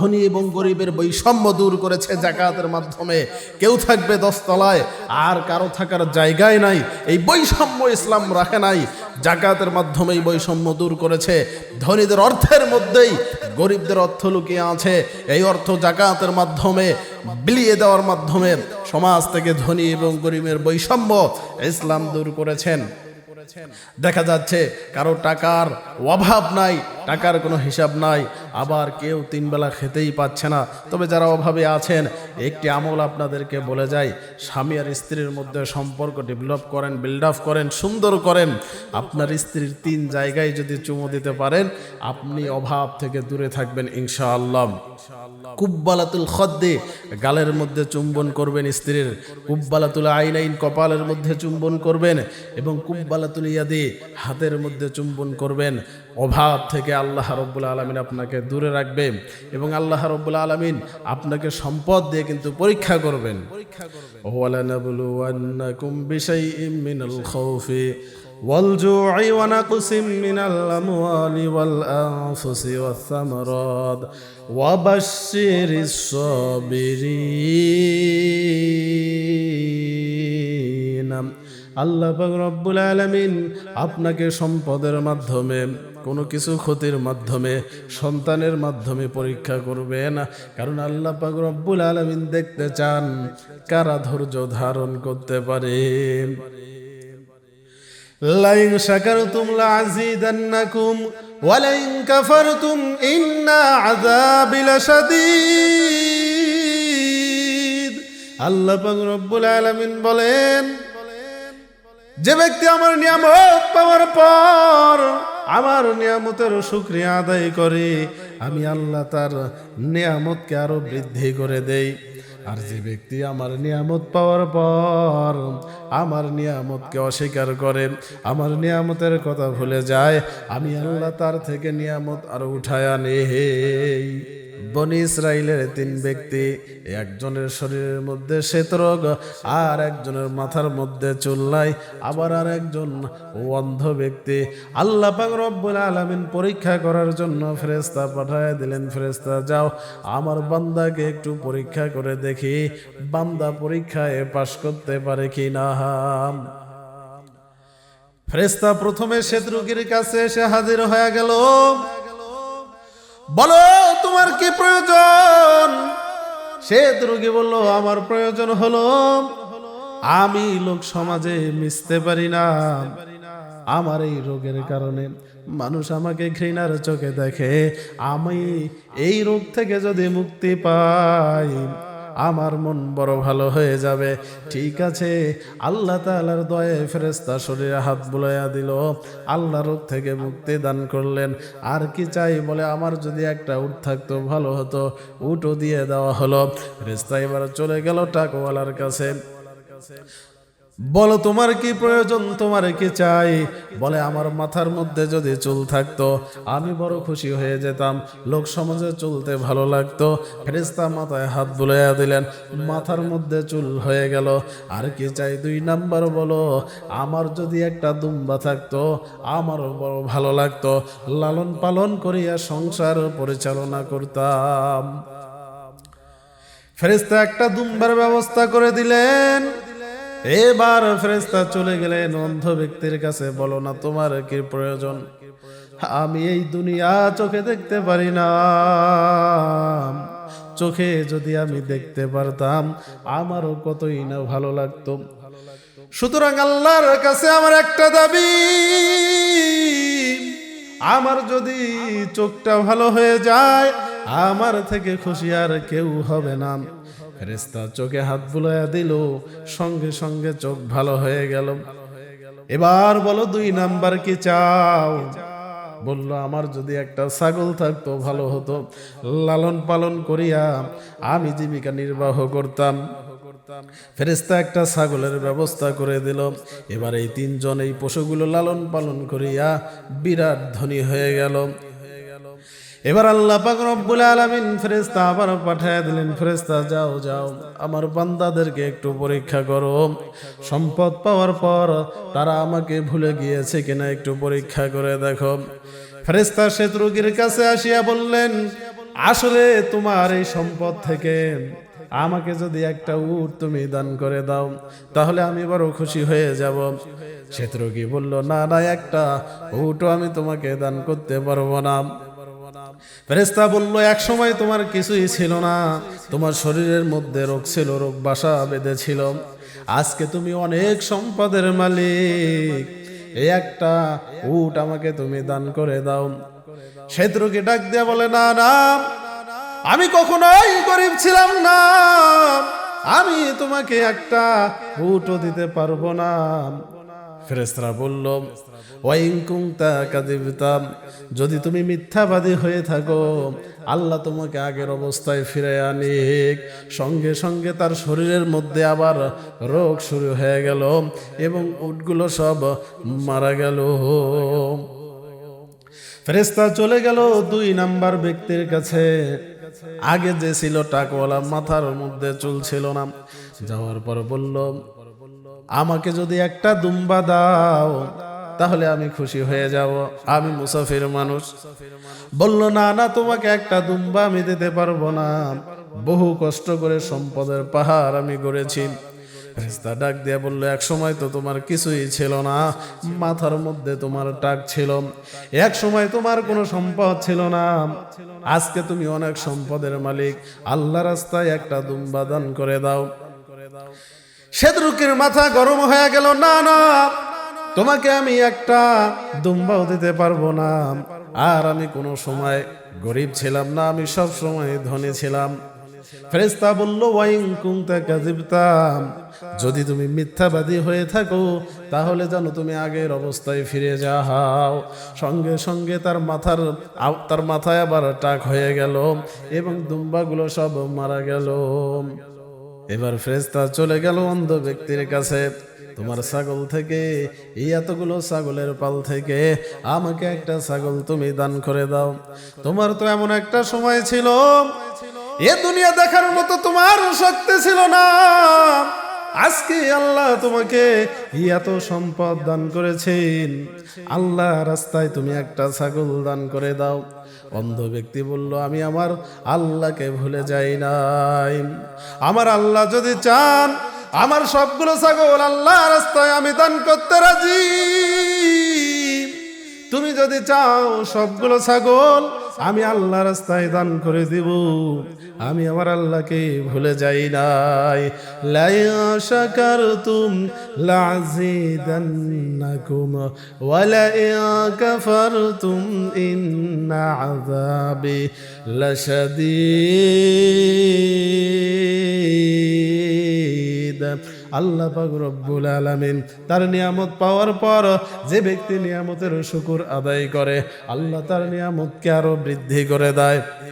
ধনী এবং গরিবের বৈষম্য দূর করেছে যাকাতের মাধ্যমে। কেউ থাকবে 10 তলায় আর কারো থাকার জায়গায় নাই, এই বৈষম্য ইসলাম রাখে নাই। যাকাতের মাধ্যমে এই বৈষম্য দূর করেছে। ধনীদের অর্থের মধ্যেই গরিবদের অর্থ লুকিয়ে আছে। এই অর্থ যাকাতের মাধ্যমে বিলিয়ে দেওয়ার মাধ্যমে সমাজ থেকে ধনী এবং গরিবের বৈষম্য ইসলাম দূর করেছেন। দেখা যাচ্ছে কারো টাকার অভাব নাই, টাকার কোনো হিসাব নাই, আবার কেউ 3 বেলা খেতেই পাচ্ছে না। তবে যারা অভাবে আছেন, একটি আমল আপনাদেরকে বলে যাই, স্বামী আর স্ত্রীর মধ্যে সম্পর্ক ডেভেলপ করেন, বিল্ড আপ করেন, সুন্দর করেন। আপনার স্ত্রীর 3 জায়গায় যদি চুমু দিতে পারেন, আপনি অভাব থেকে দূরে থাকবেন ইনশাআল্লাহ। কুব্বালাতুল খদ্দে, গালের মধ্যে চুম্বন করবেন স্ত্রীর। কুব্বালাতুল আইনাইন, কপালের মধ্যে চুম্বন করবেন। এবং কুব্বালাতুল ইয়াদি, হাতের মধ্যে চুম্বন করবেন। অভাব থেকে আল্লাহ রাব্বুল আলামিন আপনাকে দূরে রাখবে এবং আল্লাহ রাব্বুল আলামিন আপনাকে সম্পদ দিয়ে কিন্তু পরীক্ষা করবেন। ওয়ালানাবলুওয়ান্নাকুম বিশাইইম মিনাল খাউফি والجوع ونقص من الأموال والأنفس والثمرات وبشر الصابرين। আল্লাহ পাক রব্বুল আলামিন আপনাকে সম্পদের মাধ্যমে, কোনো কিছু ক্ষতির মাধ্যমে, সন্তানের মাধ্যমে পরীক্ষা করবেন। কারণ আল্লাহ পাক রব্বুল আলামিন দেখতে চান কারা ধৈর্য ধারণ করতে পারে। লাইন শাকারতুম লাযীদান্নাকুম ওয়া লাইন কাফারতুম ইন্না আযাবি লাশাদীদ। আল্লাহ পাক রব্বুল আলামিন বলেন, যে ব্যক্তি আমার নিয়ামত পাওয়ার পর আমার নিয়ামতের শুকরিয়া আদায় করে, আমি আল্লাহ তার নিয়ামতকে আরো বৃদ্ধি করে দেই। আর যে ব্যক্তি আমার নিয়ামত পাওয়ার পর আমার নিয়ামতকে অস্বীকার করে, আমার নিয়ামতের কথা ভুলে যায়, আমি আল্লাহ তার থেকে নিয়ামত আরো উঠায় আনে। বনি ইসরাইলের 3 ব্যক্তি, একজনের শরীরের মধ্যে শ্বেতরোগ, আর একজনের মাথার মধ্যে চুল নাই, আবার আর একজন অন্ধ ব্যক্তি। আল্লাহ পাক রব্বুল আলামিন পরীক্ষা করার জন্য ফেরেশতা পাঠায় দিলেন, ফেরেশতা যাও আমার বান্দাকে একটু পরীক্ষা করে দেখি, বান্দা পরীক্ষায় পাশ করতে পারে কিনা। ফেরেশতা প্রথমে শ্বেতরোগীর কাছে এসে হাজির হয়ে গেল। বলো তোমার কি প্রয়োজন? শ্বেতরোগী বলল, আমার প্রয়োজন হলো আমি লোক সমাজে মিশতে পারি না। আমার এই রোগের কারণে মানুষ আমাকে ঘৃণার চোখে দেখে। আমি এই রোগ থেকে যদি মুক্তি পাই, আমার মন বড় ভালো হয়ে যাবে। ঠিক আছে, আল্লাহ তাআলার দয়ায় ফেরেশতা শরীরে হাত বুলাইয়া দিল, আল্লাহ রোগ থেকে মুক্তি দান করলেন। আর কি চাই? বলে, আমার যদি একটা উট থাকতো ভালো হতো। উটও দিয়ে দেওয়া হলো। ফেরেশতা এবার চলে গেল টাকাওয়ালার কাছে। বলো তোমার কি প্রয়োজন, তোমার কি চাই? বলে, আমার মাথার মধ্যে যদি চুল থাকতো আমি বড় খুশি হয়ে যেতাম, লোক সমাজে চলতে ভালো লাগতো। ফেরেশতা মাথায় হাত বুলাইয়া দিলেন, মাথার মধ্যে চুল হয়ে গেল। আর কি চাই? 2 নাম্বার বলো, আমার যদি একটা দুম্বা থাকতো আমারও বড় ভালো লাগতো, লালন পালন করিয়া সংসার পরিচালনা করতাম। ফেরেশতা একটা দুম্বার ব্যবস্থা করে দিলেন। এবার ফেরেশতা চলে গেলেন অন্ধ ব্যক্তির কাছে। বলো না তোমার কি প্রয়োজন? আমি এই দুনিয়া চোখে দেখতে পারি না, চোখে যদি আমি দেখতে পারতাম আমারও কতই না ভালো লাগতো। সুতরাং আল্লাহর কাছে আমার একটা দাবি, আমার যদি চোখটা ভালো হয়ে যায় আমার থেকে খুশি আর কেউ হবে না। ফেরেশতা চোখে হাত বুলাইয়া দিল, সঙ্গে সঙ্গে চোখ ভালো হয়ে গেল। এবার বলো 2 নাম্বার কি চাও? বলল, আমার যদি একটা ছাগল থাকতো ভালো হতো, লালন পালন করিয়া আমি জীবিকা নির্বাহ করতাম। ফেরেশতা একটা ছাগলের ব্যবস্থা করে দিল। এবার এই 3 জন এই পশুগুলো লালন পালন করিয়া বিরাট ধনী হয়ে গেল। এবার আল্লাহ পাক রব্বুল আলামিন ফেরেশতা আবার পাঠিয়ে দিলেন, ফেরেশতা যাও যাও আমার বান্দাদেরকে একটু পরীক্ষা করো, সম্পদ পাওয়ার পর তারা আমাকে ভুলে গিয়েছে কিনা একটু পরীক্ষা করে দেখো। ফেরেশতা শ্বেত রোগীর কাছে আসিয়া বললেন, আসলে তোমার এই সম্পদ থেকে আমাকে যদি একটা উট তুমি দান করে দাও তাহলে আমি বড় খুশি হয়ে যাব। শত্রুকি বলল, না না, একটা উটও আমি তোমাকে দান করতে পারবো না। ফেরেশতা বলল, এক সময় তোমার কিছুই ছিল না, তোমার শরীরের মধ্যে রোগ ছিল, রোগ বাসা বেঁধেছিল। আজকে তুমি অনেক সম্পদের মালিক, এই একটা উট আমাকে তুমি দান করে দাও। শত্রুকে ডাক দিয়া বলে, না না, আমি কখনোই গরিব ছিলাম না, আমি তোমাকে একটা উটও দিতে পারবো না। ফেরেশতারা বলল, ওয়াইন কুনতা কাযিবতা, যদি তুমি মিথ্যাবাদী হয়ে থাকো আল্লাহ তোমাকে আগের অবস্থায় ফিরে আনিক। সঙ্গে সঙ্গে তার শরীরের মধ্যে আবার রোগ শুরু হয়ে গেল এবং উটগুলো সব মারা গেল। ফেরেশতা চলে গেল 2 নাম্বার ব্যক্তির কাছে। আগে যে ছিল টাকওয়ালা, মাথার মধ্যে চুল ছিল না, যাওয়ার পর বলল, আমাকে যদি একটা দুম্বা দাও তাহলে আমি খুশি হয়ে যাব, আমি মুসাফির মানুষ। বলল, না না, তোমাকে একটা দুম্বা আমি দিতে পারবো না, বহু কষ্ট করে সম্পদের পাহাড় আমি গড়েছি। ফেরেশতা ডাক দিয়ে বলল, এক সময় তো তোমার কিছুই ছিল না, মাথার মধ্যে তোমার টাক ছিল, এক সময় তোমার কোনো সম্পদ ছিল না, আজকে তুমি অনেক সম্পদের মালিক, আল্লাহ রাস্তায় একটা দুম্বা দান করে দাও। শত্রুকের মাথা গরম হয়ে গেল, না না, তোমাকে আমি একটা দুম্বাও দিতে পারবো না, আর আমি কোনো সময় গরিব ছিলাম না, আমি সব সময় ধনী ছিলাম। ফেরেশতা বলল, ওয়াইন কুনতা কাযিবতা, যদি তুমি মিথ্যাবাদী হয়ে থাকো তাহলে জানো তুমি আগের অবস্থায় ফিরে যাও। সঙ্গে সঙ্গে তার মাথায় আবার টাক হয়ে গেল এবং দুম্বাগুলো সব মারা গেল। এবার ফেরেশতা চলে গেল অন্ধ ব্যক্তির কাছে, তোমার ছাগল থেকে, এই এতগুলো ছাগলের পাল থেকে আমাকে একটা ছাগল তুমি দান করে দাও। তোমার তো এমন একটা সময় ছিল এ দুনিয়া দেখার মতো তোমার শক্তি ছিল না, আজকে আল্লাহ তোমাকে এত সম্পদ দান করেছেন, আল্লাহ রাস্তায় তুমি একটা ছাগল দান করে দাও। অন্ধ ব্যক্তি বলল, আমি আমার আল্লাহকে ভুলে যাই নাই, আমার আল্লাহ যদি চান আমার সবগুলো ছাগল আল্লাহ রাস্তায় আমি দান করতে রাজি। তুমি যদি চাও সবগুলো ছাগল আমি আল্লাহ রাস্তায় দান করে দিব, আমি আমার আল্লাহকে ভুলে যাই নাই। লা শাকারতুম লাযিদান্নাকুম ওয়া লা কাফারতুম ইন্না আযাবি লাশাদীদ। আল্লাহ পাক রব্বুল আলামিন তার নিয়ামত পাওয়ার পর যে ব্যক্তি নিয়ামতের শুকর আদায় করে আল্লাহ তার নিয়ামতকে আরো বৃদ্ধি করে দেয়।